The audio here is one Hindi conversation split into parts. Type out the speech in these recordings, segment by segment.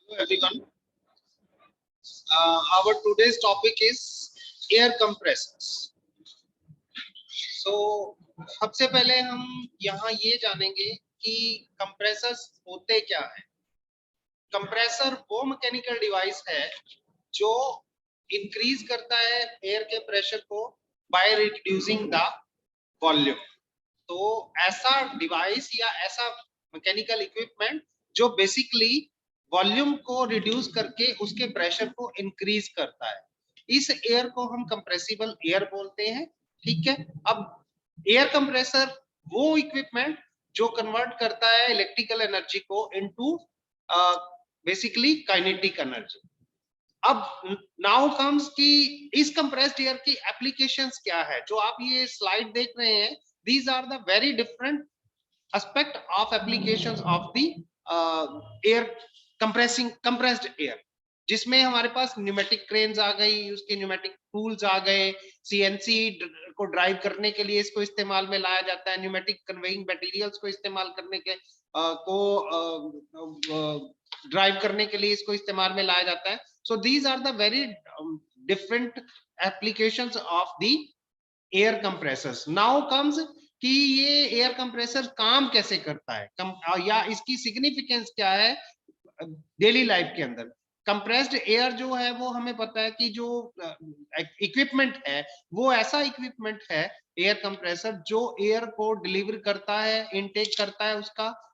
Hello everyone. Our today's topic is air compressors. So सबसे पहले हम यहाँ ये जानेंगे कि कंप्रेसर्स होते क्या हैं। कंप्रेसर वो मैकेनिकल डिवाइस है जो इंक्रीज करता है एयर के प्रेशर को बाय रिड्यूसिंग द वॉल्यूम। तो ऐसा डिवाइस या ऐसा मैकेनिकल इक्विपमेंट जो बेसिकली वॉल्यूम को रिड्यूस करके उसके प्रेशर को इंक्रीज करता है, इस एयर को हम कंप्रेसिबल एयर बोलते हैं। ठीक है। अब एयर कंप्रेसर वो इक्विपमेंट जो कन्वर्ट करता है इलेक्ट्रिकल एनर्जी को इनटू बेसिकली काइनेटिक एनर्जी। अब नाउ कम्स कि इस कंप्रेस्ड एयर की एप्लीकेशंस क्या है। जो आप ये स्लाइड देख रहे हैं, these are the very different aspect of applications of the air compressed air, जिसमें हमारे पास न्यूमेटिक क्रेन्स आ गई, उसके न्यूमेटिक टूल्स आ गए, सीएनसी को ड्राइव करने के लिए इसको इस्तेमाल में लाया जाता है, न्यूमेटिक कन्वेइंग मटेरियल्स को इस्तेमाल करने के ड्राइव करने के लिए इसको इस्तेमाल में लाया जाता है। So these are the very different applications of the air compressors. Now comes कि ये एयर कंप्रेसर काम कैसे करता है या इसकी सिग्निफिकेंस क्या है डेली लाइफ के अंदर। कंप्रेस्ड एयर जो है वो हमें पता है कि जो इक्विपमेंट है वो ऐसा इक्विपमेंट है एयर कंप्रेसर जो एयर को डिलीवर करता है, इनटेक करता है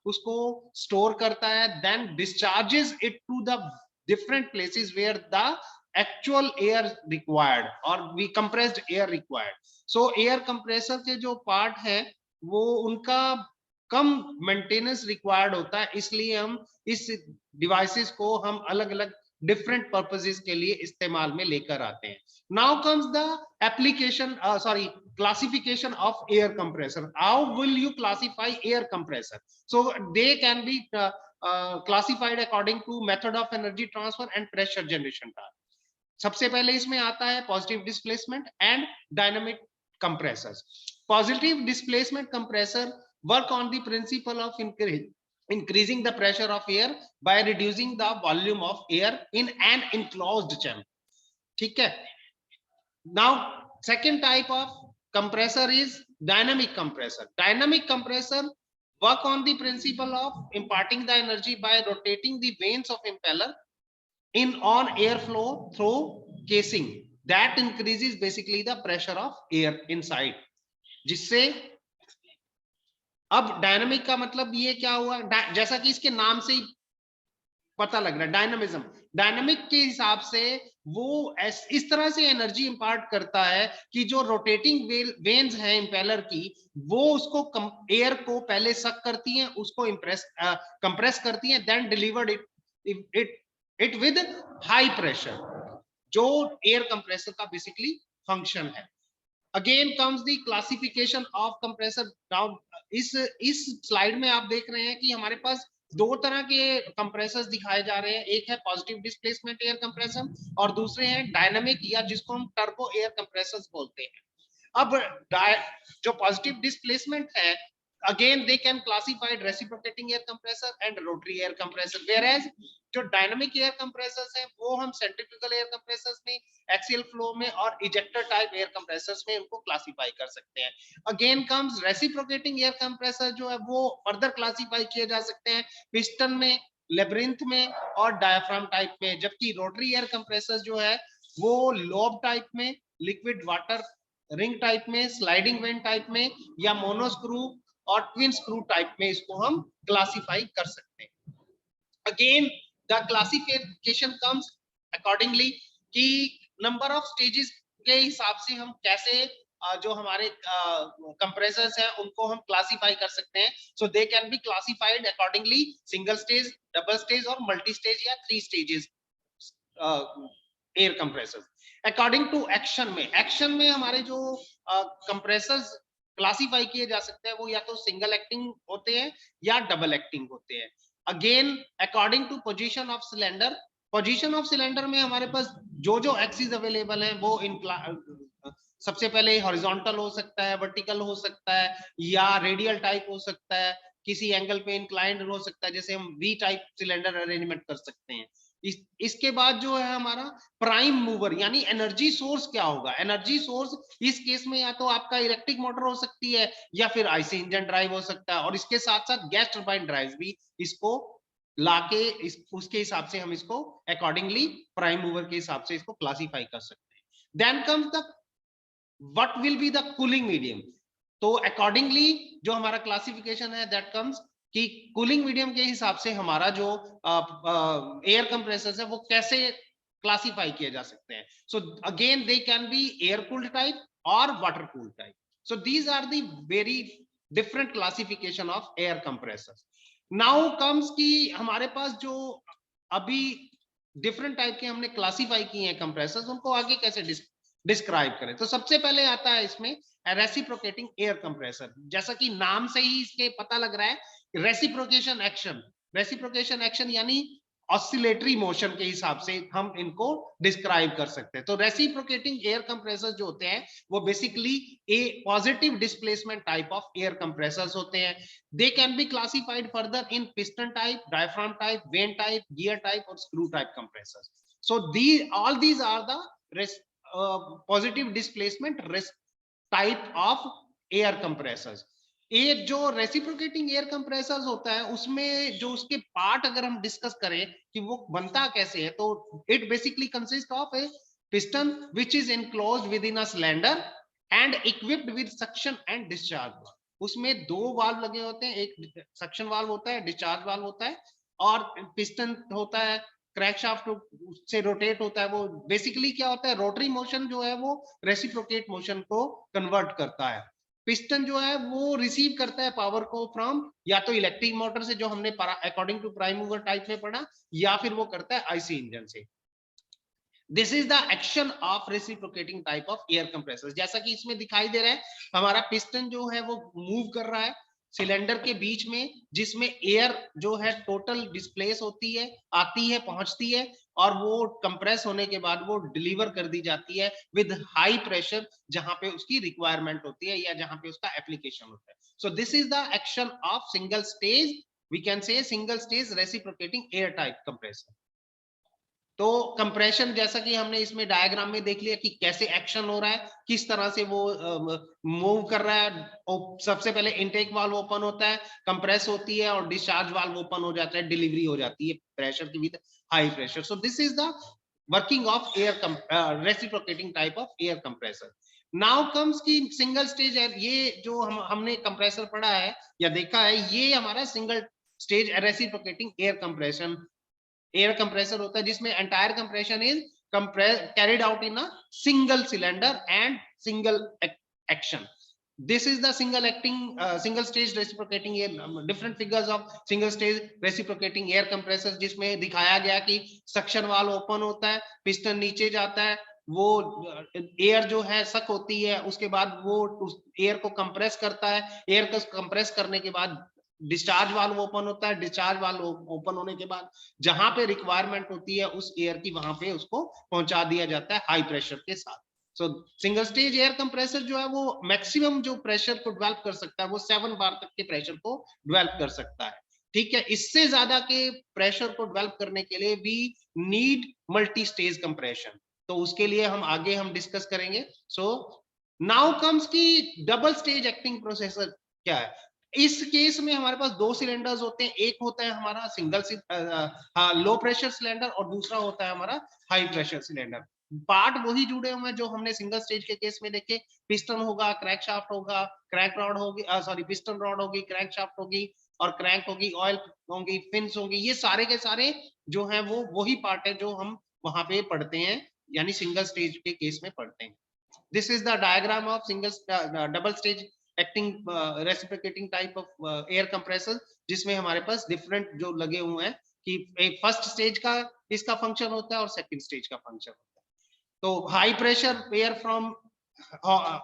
उसको स्टोर करता है, then discharges it to the different places where the actual air required और we compressed air required. So air compressor के जो पार्ट है वो उनका कम मेंटेनेंस रिक्वायर्ड होता है, इसलिए हम इस डिवाइसेस को हम अलग अलग डिफरेंट पर्पसेस के लिए इस्तेमाल में लेकर आते हैं। Now comes the application classification of air compressor. How will you classify air compressor? So they can be classified according to method of energy transfer and pressure generation. सबसे पहले इसमें आता है positive displacement and dynamic compressors. Positive displacement compressor work on the principle of increasing the pressure of air by reducing the volume of air in an enclosed chamber. ठीक है। Now second type of compressor is dynamic compressor. Dynamic compressor work on the principle of imparting the energy by rotating the vanes of impeller in on airflow through casing that increases basically the pressure of air inside, जिससे अब डायनामिक का मतलब ये क्या हुआ, जैसा कि इसके नाम से ही पता लग रहा है डायनामिज्म। डायनामिक के हिसाब से वो इस तरह से एनर्जी इंपार्ट करता है कि जो रोटेटिंग वेन्स हैं इंपेलर की वो उसको एयर को पहले सक करती हैं, उसको कंप्रेस करती हैं, then delivered it with high pressure, जो एयर कंप्रेसर का बेसिकली फंक्शन है। Again comes the classification of compressor. Now इस स्लाइड में आप देख रहे हैं कि हमारे पास दो तरह के कंप्रेसर्स दिखाए जा रहे हैं, एक है पॉजिटिव डिस्प्लेसमेंट एयर कंप्रेसर और दूसरे हैं डायनामिक या जिसको हम टर्बो एयर कंप्रेसर्स बोलते हैं। अब जो पॉजिटिव डिस्प्लेसमेंट है, again they can classified reciprocating air compressor and rotary air compressor, whereas जो डायनामिक एयर कंप्रेसर्स हैं वो हम सेंट्रीफ्यूगल एयर कंप्रेसर्स में, एक्सियल फ्लो में और इजेक्टर टाइप एयर कंप्रेसर्स में उनको क्लासिफाई कर सकते हैं। Again comes reciprocating air compressor, जो है वो फर्दर क्लासिफाई किए जा सकते हैं पिस्टन में, लेब्रिंथ में और डायफ्राम टाइप में, जबकि रोटरी एयर कंप्रेसर जो है वो लोब टाइप में, लिक्विड वाटर रिंग टाइप में, स्लाइडिंग वेंट टाइप में या मोनोस्क्रू और ट्विन स्क्रू टाइप में इसको हम क्लासिफाई कर सकते हैं। Again the classification comes accordingly कि नंबर ऑफ स्टेजेस के हिसाब से हम कैसे जो हमारे कंप्रेसर्स हैं उनको हम क्लासिफाई कर सकते हैं। So they can be classified accordingly single stage, double stage और मल्टी स्टेज या 3 stages air compressors. According to action में हमारे जो कंप्रेसर्स क्लासिफाई किए जा सकते हैं वो या तो सिंगल एक्टिंग होते हैं या डबल एक्टिंग होते हैं। Again according to position of cylinder, position of cylinder में हमारे पास जो एक्सिस अवेलेबल है वो सबसे पहले हॉरिजॉन्टल हो सकता है, वर्टिकल हो सकता है या रेडियल टाइप हो सकता है, किसी एंगल पे इंक्लाइंड हो सकता है, जैसे हम वी टाइप सिलेंडर अरेंजमेंट कर सकते हैं। इसके बाद जो है हमारा प्राइम मूवर यानी एनर्जी सोर्स क्या होगा। एनर्जी सोर्स इस केस में या तो आपका इलेक्ट्रिक मोटर हो सकती है या फिर आईसी इंजन ड्राइव हो सकता है, और इसके साथ साथ गैस टरबाइन ड्राइव भी इसको लाके उसके हिसाब से हम इसको अकॉर्डिंगली प्राइम मूवर के हिसाब से इसको क्लासिफाई कर सकते हैं। Then comes the what will be the cooling medium. तो अकॉर्डिंगली जो हमारा क्लासिफिकेशन है दैट कम्स कि कूलिंग मीडियम के हिसाब से हमारा जो एयर कंप्रेसर्स है वो कैसे क्लासिफाई किए जा सकते हैं। So again they can be air cooled type और water cooled type. So these are the very different classification of air compressors. Now comes कि हमारे पास जो अभी डिफरेंट टाइप के हमने क्लासिफाई किए हैं कंप्रेसर्स, उनको आगे कैसे डिस्क्राइब करें। तो सबसे पहले आता है इसमें रेसिप्रोकेटिंग एयर कंप्रेसर। जैसा कि नाम से ही इसके पता लग रहा है रेसिप्रोकेशन एक्शन। रेसिप्रोकेशन एक्शन यानी ऑसिलेटरी मोशन के हिसाब से हम इनको डिस्क्राइब कर सकते हैं। तो रेसिप्रोकेटिंग एयर कंप्रेसर्स जो होते हैं वो basically a positive displacement type of air compressors होते हैं। They can be classified further in piston type, diaphragm type, vane type, gear type और screw type compressors. So all these are the positive displacement type of air compressors. एक जो रेसिप्रोकेटिंग एयर कंप्रेसर्स होता है उसमें जो उसके पार्ट अगर हम डिस्कस करें कि वो बनता कैसे है, तो it basically consist of A piston which is enclosed with in a cylinder and equipped with suction and discharge valve. उसमें दो वाल्व लगे होते हैं, एक सक्शन वाल्व होता है, डिस्चार्ज वाल्व होता है, और पिस्टन होता है, क्रैंकशाफ्ट से रोटेट होता है। वो बेसिकली क्या होता है, रोटरी मोशन जो है वो रेसिप्रोकेट मोशन को कन्वर्ट करता है। पिस्टन जो है वो रिसीव करता है पावर को फ्रॉम या तो इलेक्ट्रिक मोटर से जो हमने according to prime mover type में पढ़ा, या फिर वो करता है आईसी इंजन से। This is the action of reciprocating type of air compressor. जैसा कि इसमें दिखाई दे रहा है, हमारा पिस्टन जो है वो मूव कर रहा है सिलेंडर के बीच में, जिसमें एयर जो है टोटल डिस्प्लेस होती है, आती है, पहुंचती है, और वो कंप्रेस होने के बाद वो डिलीवर कर दी जाती है विद हाई प्रेशर जहां पे उसकी रिक्वायरमेंट होती है या जहां पे उसका एप्लीकेशन होता है। So this is the action of single stage, we can say single stage reciprocating air type compressor. तो कंप्रेशन जैसा कि हमने इसमें डायग्राम में देख लिया कि कैसे एक्शन हो रहा है, किस तरह से वो मूव कर रहा है। सबसे पहले इनटेक वाल्व ओपन होता है, कंप्रेस होती है, और डिस्चार्ज वाल्व ओपन हो जाता है, डिलीवरी हो जाती है प्रेशर की with high pressure. So this is the working of air reciprocating type of air compressor. Now comes की सिंगल स्टेज है, ये जो हमने कंप्रेसर पढ़ा है या देखा है, ये हमारा single stage reciprocating air compression air compressor होता है, जिसमें entire compression is carried out in a single cylinder and single action. This is the single stage reciprocating air, different figures of single stage reciprocating air compressors, जिसमें दिखाया गया कि सक्शन वाल्व ओपन होता है, पिस्टन नीचे जाता है, वो एयर जो है सक होती है, उसके बाद वो उस एयर को कंप्रेस करता है, एयर को कंप्रेस करने के बाद डिस्चार्ज वाल्व ओपन होता है, डिस्चार्ज वाल्व ओपन होने के बाद जहां पे रिक्वायरमेंट होती है उस एयर की, वहां पे उसको पहुंचा दिया जाता है हाई प्रेशर के साथ। सो सिंगल स्टेज एयर कंप्रेसर जो है वो मैक्सिमम जो प्रेशर को डेवलप कर सकता है वो 7 बार तक के प्रेशर को डेवलप कर सकता है। ठीक है, इससे ज्यादा के प्रेशर को डेवलप करने के लिए भी नीड मल्टी स्टेज कंप्रेशन, तो उसके लिए हम आगे डिस्कस करेंगे। सो नाउ कम्स की डबल स्टेज एक्टिंग प्रोसेसर क्या है। इस केस में हमारे पास दो सिलेंडर्स होते हैं, एक होता है हमारा सिंगल लो प्रेशर सिलेंडर और दूसरा होता है हमारा हाई प्रेशर सिलेंडर। पार्ट वही जुड़े हुए हैं जो हमने सिंगल स्टेज के केस में देखे, पिस्टन होगा, क्रैंक शाफ्ट होगा, क्रैंक रॉड होगी, सॉरी पिस्टन रॉड होगी, क्रैंक शाफ्ट होगी, और क्रैंक होगी, ऑयल होंगी, फिन्स होंगी, ये सारे के सारे जो हैं वो वही पार्ट है जो हम वहां पे पढ़ते हैं, यानी सिंगल स्टेज के केस में पढ़ते हैं। This is the diagram of double stage acting reciprocating type of air compressor, जिसमें हमारे पास डिफरेंट जो लगे हुए हैं कि एक फर्स्ट स्टेज का इसका फंक्शन होता है और सेकंड स्टेज का फंक्शन होता है। तो high pressure air from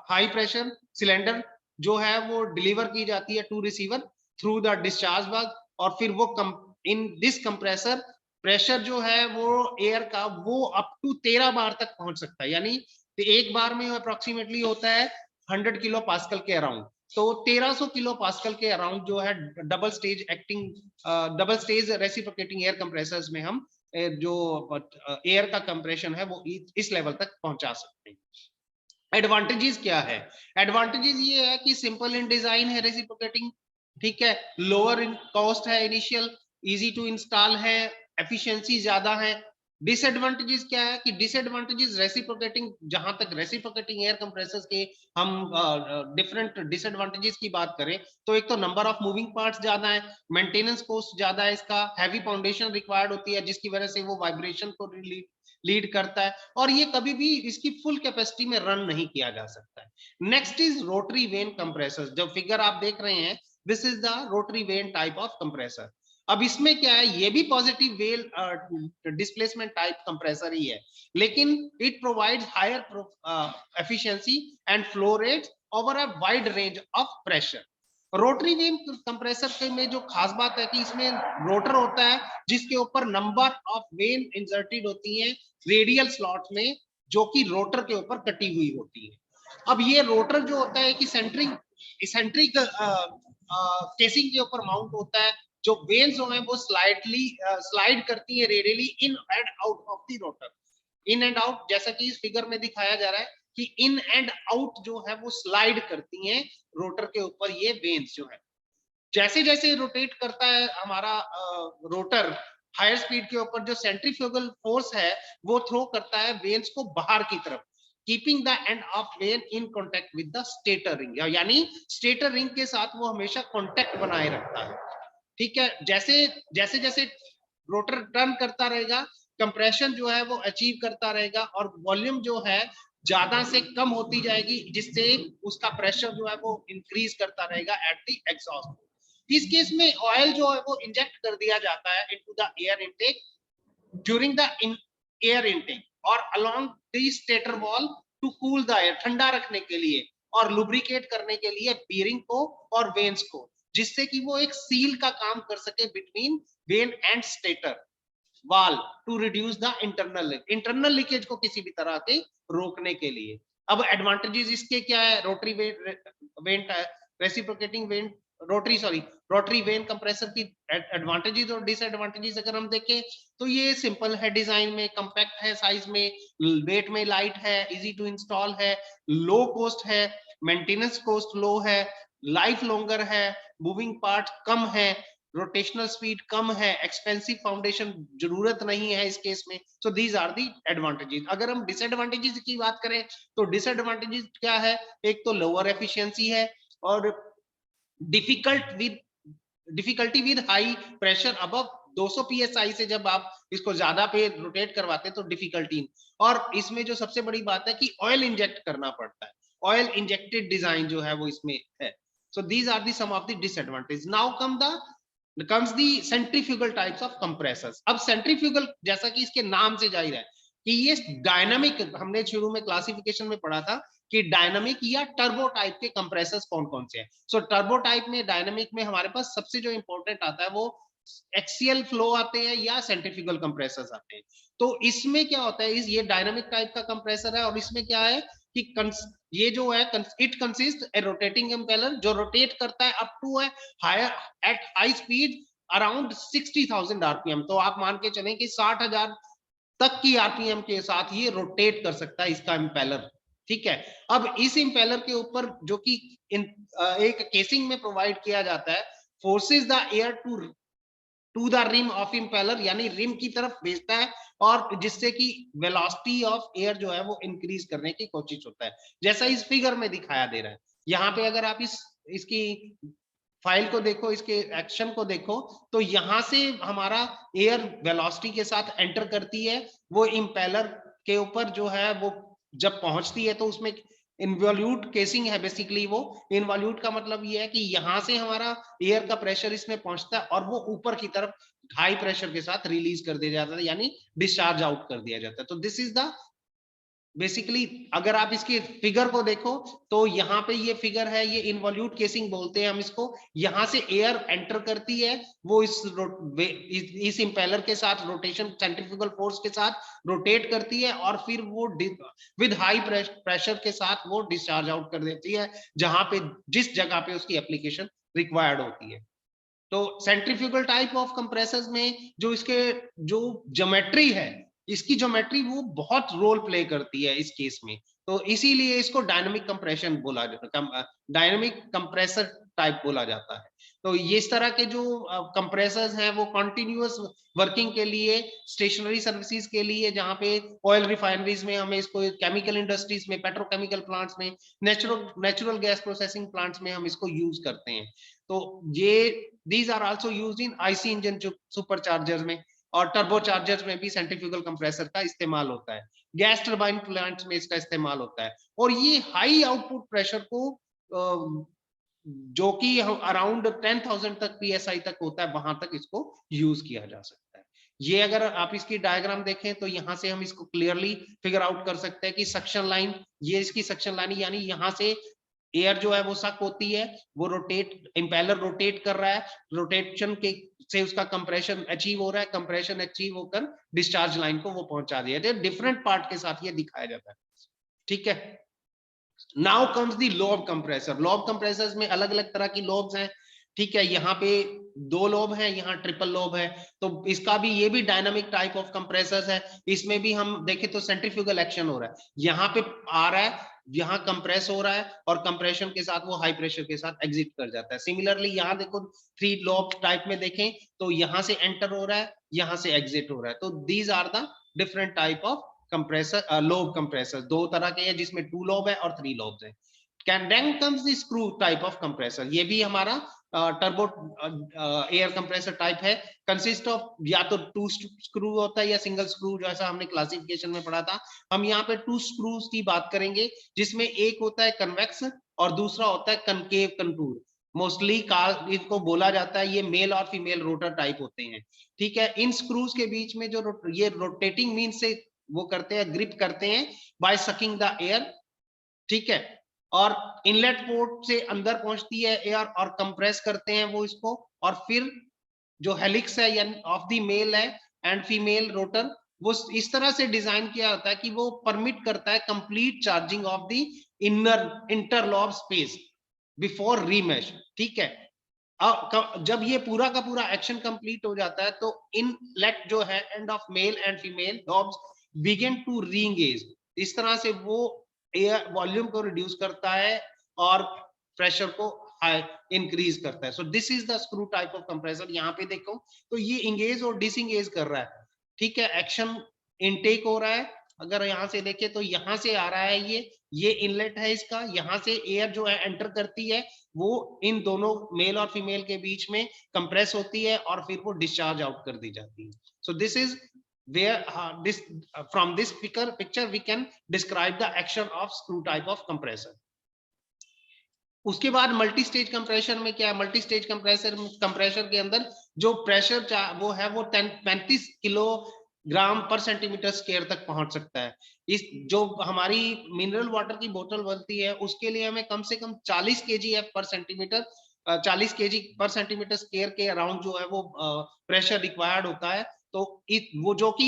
high pressure cylinder जो है वो डिलीवर की जाती है to receiver through the discharge valve, और फिर वो इन दिस कंप्रेसर प्रेशर जो है वो एयर का वो अप टू 13 बार तक पहुंच सकता है, यानी एक बार में अप्रोक्सीमेटली होता है 100 किलो पास्कल के अराउंड। तो 1300 किलो पास्कल के अराउंड जो है double stage reciprocating air compressors में हम जो एयर का कंप्रेशन है वो इस लेवल तक पहुंचा सकते हैं। एडवांटेजेस क्या है? एडवांटेजेस ये है कि सिंपल इन डिजाइन है रेसिप्रोकेटिंग, ठीक है, लोअर इन कॉस्ट है, इनिशियल इजी टू इंस्टॉल है, एफिशिएंसी ज्यादा है। डिसएडवांटेजेस क्या है कि डिसएडवांटेजेस रेसिप्रोकेटिंग, जहां तक रेसिप्रोकेटिंग एयर कंप्रेसर्स के हम डिफरेंट डिसएडवांटेजेस की बात करें तो एक तो नंबर ऑफ मूविंग पार्ट्स ज्यादा है, मेंटेनेंस कॉस्ट ज्यादा है, इसका हैवी फाउंडेशन रिक्वायर्ड होती है जिसकी वजह से वो वाइब्रेशन को लीड करता है, और ये कभी भी इसकी फुल कैपेसिटी में रन नहीं किया जा सकता है। Next is rotary vane compressor, जो फिगर आप देख रहे हैं this is the rotary vane type of compressor. अब इसमें क्या है, ये भी positive well displacement type compressor ही है, लेकिन it provides higher efficiency and flow rate over a wide range of pressure. Rotary vane compressor में जो खास बात है कि इसमें रोटर होता है जिसके ऊपर नंबर ऑफ वेन इंसर्टेड होती हैं रेडियल स्लॉट में, जो कि रोटर के ऊपर कटी हुई होती है। अब ये रोटर जो होता है कि सेंट्रिक केसिंग के ऊपर माउंट होता है, जो वेन्स जो है वो स्लाइड करती है radially in and out of the rotor. In and out जैसा कि इस फिगर में दिखाया जा रहा है कि इन एंड आउट जो है वो स्लाइड करती हैं रोटर के ऊपर ये वेन्स जो है। जैसे जैसे रोटेट करता है हमारा रोटर हायर स्पीड के ऊपर, जो सेंट्रीफ्यूगल फोर्स है वो थ्रो करता है वेन्स को बाहर की तरफ, keeping the end of when in contact with the stator ring, यानी स्टेटर रिंग के साथ वो हमेशा कांटेक्ट बनाए रखता है। ठीक है, जैसे जैसे जैसे रोटर टर्न करता रहेगा कंप्रेशन जो है वो अचीव करता रहेगा और वॉल्यूम जो है ज्यादा से कम होती जाएगी, जिससे उसका प्रेशर जो है वो इंक्रीज करता रहेगा एट द एग्जॉस्ट। इस केस में ऑयल जो है वो इंजेक्ट कर दिया जाता है into the air intake during the air intake और along the stator wall to cool the air, ठंडा रखने के लिए और लुब्रिकेट करने के लिए बीयरिंग को और वेन्स को, जिससे कि वो एक सील का काम कर सके between vane and stator wall to reduce the internal leakage को किसी भी तरह के रोकने के लिए। अब एडवांटेजेस इसके क्या है, rotary when reciprocating when rotary vane compressor की एडवांटेजेस और डिसएडवांटेजेस अगर हम देखें तो ये सिंपल है डिजाइन में, कम्पैक्ट है साइज में, वेट में लाइट है, इजी टू इंस्टॉल है, लो कॉस्ट है, मेंटेनेंस कॉस्ट लो है, लाइफ लॉन्गर है, मूविंग पार्ट कम है, रोटेशनल स्पीड कम है, एक्सपेंसिव फाउंडेशन जरूरत नहीं है इस केस में। So these are the advantages. अगर हम डिसएडवांटेजेस की बात करें तो डिसएडवांटेजेस क्या है, एक तो लोअर एफिशिएंसी है और difficulty with high pressure above 200 psi से जब आप इसको ज्यादा पे रोटेट करवाते हैं तो डिफिकल्टी, और इसमें जो सबसे बड़ी बात है कि ऑयल इंजेक्ट करना पड़ता है, ऑयल इंजेक्टेड डिजाइन जो है वो इसमें है। So these are the some of the disadvantage. Now comes the centrifugal types of compressors। अब सेंट्रीफ्यूगल जैसा कि इसके नाम से जाहिर है कि ये डायनामिक, हमने शुरू में क्लासिफिकेशन में पढ़ा था कि डायनामिक या टर्बो टाइप के कंप्रेसर्स कौन कौन से हैं। सो टर्बो टाइप में, डायनामिक में हमारे पास सबसे जो इंपॉर्टेंट आता है वो एक्सियल फ्लो आते हैं या सेंट्रीफ्यूगल कंप्रेसर्स आते हैं। तो इसमें क्या होता है, ये डायनामिक टाइप का कंप्रेसर है और इसमें क्या है कि ये जो है it consist a rotating impeller जो रोटेट करता है up to higher at high speed around 60,000 RPM. तो आप मान के चलें कि 60,000 तक की आरपीएम के साथ ये रोटेट कर सकता है इसका इम्पेलर। ठीक है, अब इस इम्पेलर के ऊपर जो कि एक केसिंग में प्रोवाइड किया जाता है, forces the air to the rim of impeller, यानी रिम की तरफ भेजता है और जिससे कि वेलोसिटी ऑफ एयर जो है वो इंक्रीज करने की कोशिश होता है, जैसा इस फिगर में दिखाया दे रहा है। यहाँ पे अगर आप इसकी फाइल को देखो, इसके एक्शन को देखो, तो यहां से हमारा एयर वेलोसिटी के साथ एंटर करती है, वो इम्पेलर के ऊपर जो है वो जब पहुंचती है तो उसमें इन्वॉल्यूट केसिंग है बेसिकली। वो इन्वॉल्यूट का मतलब ये है कि यहां से हमारा एयर का प्रेशर इसमें पहुंचता है और वो ऊपर की तरफ हाई प्रेशर के साथ रिलीज कर दिया जाता है, यानी डिस्चार्ज आउट कर दिया जाता है। तो दिस इज द बेसिकली, अगर आप इसके फिगर को देखो तो यहाँ पे ये फिगर है, ये इन्वॉल्यूट केसिंग बोलते हैं हम इसको। यहां से एयर एंटर करती है, वो इस इंपेलर के साथ रोटेशन सेंट्रीफ्यूगल फोर्स के साथ रोटेट करती है और फिर वो विद हाई प्रेशर के साथ वो डिस्चार्ज आउट कर देती है, जहां पे जिस जगह पे उसकी एप्लीकेशन रिक्वायर्ड होती है। तो सेंट्रीफ्यूगल टाइप ऑफ कंप्रेसर्स में जो इसके जो ज्योमेट्री है, इसकी ज्योमेट्री वो बहुत रोल प्ले करती है इस केस में, तो इसीलिए इसको डायनामिक कंप्रेशन बोला जाता, डायनामिक कंप्रेसर टाइप बोला जाता है। तो इस तरह के जो कंप्रेसर्स हैं वो कंटिन्यूअस वर्किंग के लिए, स्टेशनरी सर्विसेज के लिए, जहां पे ऑयल रिफाइनरीज में हमें इसको, केमिकल इंडस्ट्रीज में, पेट्रोकेमिकल प्लांट्स में, नेचुरल गैस प्रोसेसिंग प्लांट्स में हम इसको यूज करते हैं। तो ये these are also used in IC engine Superchargers में और टर्बोचार्जर्स में भी सेंट्रीफ्यूगल कंप्रेसर का इस्तेमाल होता है। गैस टरबाइन प्लांट्स में इसका इस्तेमाल होता है, और ये हाई आउटपुट प्रेशर को जो कि अराउंड 10,000 तक पीएसआई तक होता है, वहां तक इसको यूज किया जा सकता है। ये अगर आप इसकी डायग्राम देखें तो यहां से हम इसको क्लियरली फिगर आउट कर सकते हैं कि सक्शन लाइन, ये इसकी सक्शन लाइन, यानी यहां से एयर जो है वो सक होती है, वो रोटेट, इंपेलर रोटेट कर रहा है, रोटेशन के से उसका कंप्रेशन अचीव हो रहा है, कंप्रेशन अचीव होकर डिस्चार्ज लाइन को वो पहुंचा दिया जाए। डिफरेंट पार्ट के साथ ये दिखाया जाता है, ठीक है। Now comes the lobe compressor. Lobe compressors में अलग अलग तरह की लोब्स हैं, ठीक है। यहाँ पे 2 लोब है, यहाँ ट्रिपल लोब है, तो इसका भी, ये भी डायनामिक टाइप ऑफ कंप्रेसर्स है। इसमें भी हम देखें तो सेंट्रीफ्यूगल एक्शन हो रहा है, यहाँ पे आ रहा है, यहाँ कंप्रेस हो रहा है, और कंप्रेशन के साथ वो हाई प्रेशर के साथ एग्जिट कर जाता है। सिमिलरली यहाँ देखो 3 लोब टाइप में देखें तो यहाँ से एंटर हो रहा है, यहाँ से एग्जिट हो रहा है। तो these are the different type of compressor, lobe compressor. 2 तरह के हैं जिसमें 2 लोब है और 3 लोब्स है। then comes the screw type of compressor। ये भी हमारा टर्बो एयर कंप्रेसर टाइप है। कंसिस्ट ऑफ या तो 2 स्क्रू होता है या सिंगल स्क्रू, जैसा हमने क्लासिफिकेशन में पढ़ा था। हम यहाँ पे 2 स्क्रूज की बात करेंगे, जिसमें एक होता है कन्वेक्स और दूसरा होता है कनकेव कंटूर। मोस्टली कार इनको बोला जाता है, ये मेल और फीमेल रोटर टाइप होते हैं, ठीक है। इन स्क्रूज के बीच में जो ये रोटेटिंग मीन से वो करते हैं, ग्रिप करते हैं बाय सकिंग द एयर, ठीक है। और इनलेट पोर्ट से अंदर पहुंचती है एयर और कंप्रेस करते हैं वो इसको, और फिर जो हेलिक्स है यानी ऑफ द मेल है एंड फीमेल रोटर, वो इस तरह से डिजाइन किया होता है कि वो परमिट करता है complete charging of the inner interlobe space before remesh, ठीक है। जब ये पूरा का पूरा एक्शन कंप्लीट हो जाता है तो इनलेट जो है end of male and female lobes begin to reengage. इस तरह से वो एयर वॉल्यूम को रिड्यूस करता है और प्रेशर को हाई इंक्रीज करता है। So this is the screw type of compressor. यहाँ पे देखो तो ये इंगेज और डिसंगेज कर रहा है, ठीक है। एक्शन इनटेक हो रहा है, अगर यहाँ से देखें तो यहाँ से आ रहा है, ये इनलेट है इसका, यहाँ से एयर जो है एंटर करती है, वो इन दोनों मेल और फीमेल के बीच में कंप्रेस होती है और फिर वो डिस्चार्ज आउट कर दी जाती है। So this is where this from this picture we can describe the action of screw type of compressor। उसके बाद मल्टी स्टेज कंप्रेशन में क्या है? मल्टी स्टेज कंप्रेसर के अंदर जो प्रेशर वो है वो 35 किलोग्राम पर सेंटीमीटर स्क्वायर तक पहुंच सकता है। इस जो हमारी मिनरल वाटर की बोतल बनती है उसके लिए हमें कम से कम 40 kgf पर सेंटीमीटर 40 kg पर सेंटीमीटर स्क्वायर के अराउंड जो है वो प्रेशर रिक्वायर्ड होता है। तो वो जो कि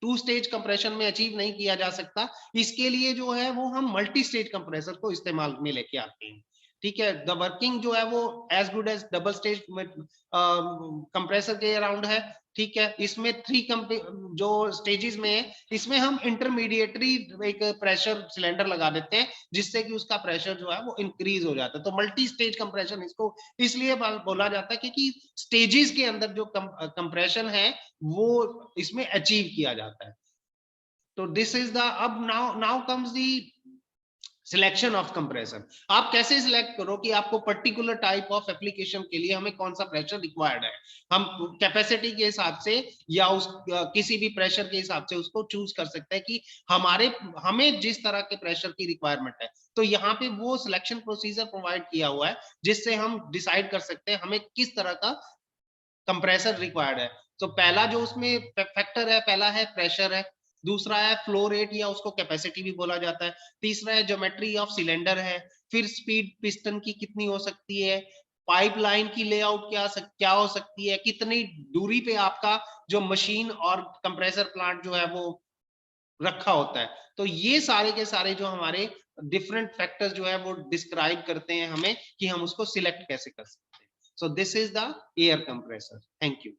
2 स्टेज कंप्रेशन में अचीव नहीं किया जा सकता, इसके लिए जो है वो हम मल्टी स्टेज कंप्रेसर को इस्तेमाल में लेके आते हैं, ठीक है। द वर्किंग जो है वो as good as double stage compressor के अराउंड है, ठीक है। इसमें 3 जो स्टेजेस में है, इसमें हम इंटरमीडिएटरी एक प्रेशर सिलेंडर लगा देते हैं जिससे कि उसका प्रेशर जो है वो इंक्रीज हो जाता है। तो मल्टी स्टेज कंप्रेशन इसको इसलिए बोला जाता है क्योंकि स्टेजेस के अंदर जो कंप्रेशन है वो इसमें अचीव किया जाता है। तो दिस इज द, अब now comes the selection of compressor. आप कैसे सिलेक्ट करो कि आपको पर्टिकुलर टाइप ऑफ एप्लीकेशन के लिए हमें कौन सा प्रेशर रिक्वायर्ड है। हम कैपेसिटी के हिसाब से या उस किसी भी प्रेशर के हिसाब से उसको चूज कर सकते हैं कि हमें जिस तरह के प्रेशर की रिक्वायरमेंट है। तो यहाँ पे वो सिलेक्शन प्रोसीजर प्रोवाइड किया हुआ है जिससे हम डिसाइड कर सकते हैं हमें किस तरह का कंप्रेसर रिक्वायर्ड है। तो पहला जो उसमें फैक्टर है, पहला है प्रेशर है, दूसरा है फ्लो रेट या उसको कैपेसिटी भी बोला जाता है, तीसरा है ज्योमेट्री ऑफ सिलेंडर है, फिर स्पीड पिस्टन की कितनी हो सकती है, पाइपलाइन की लेआउट क्या हो सकती है, कितनी दूरी पे आपका जो मशीन और कंप्रेसर प्लांट जो है वो रखा होता है। तो ये सारे के सारे जो हमारे डिफरेंट फैक्टर्स जो है वो डिस्क्राइब करते हैं हमें कि हम उसको सिलेक्ट कैसे कर सकते हैं। So this is the air compressor. Thank you.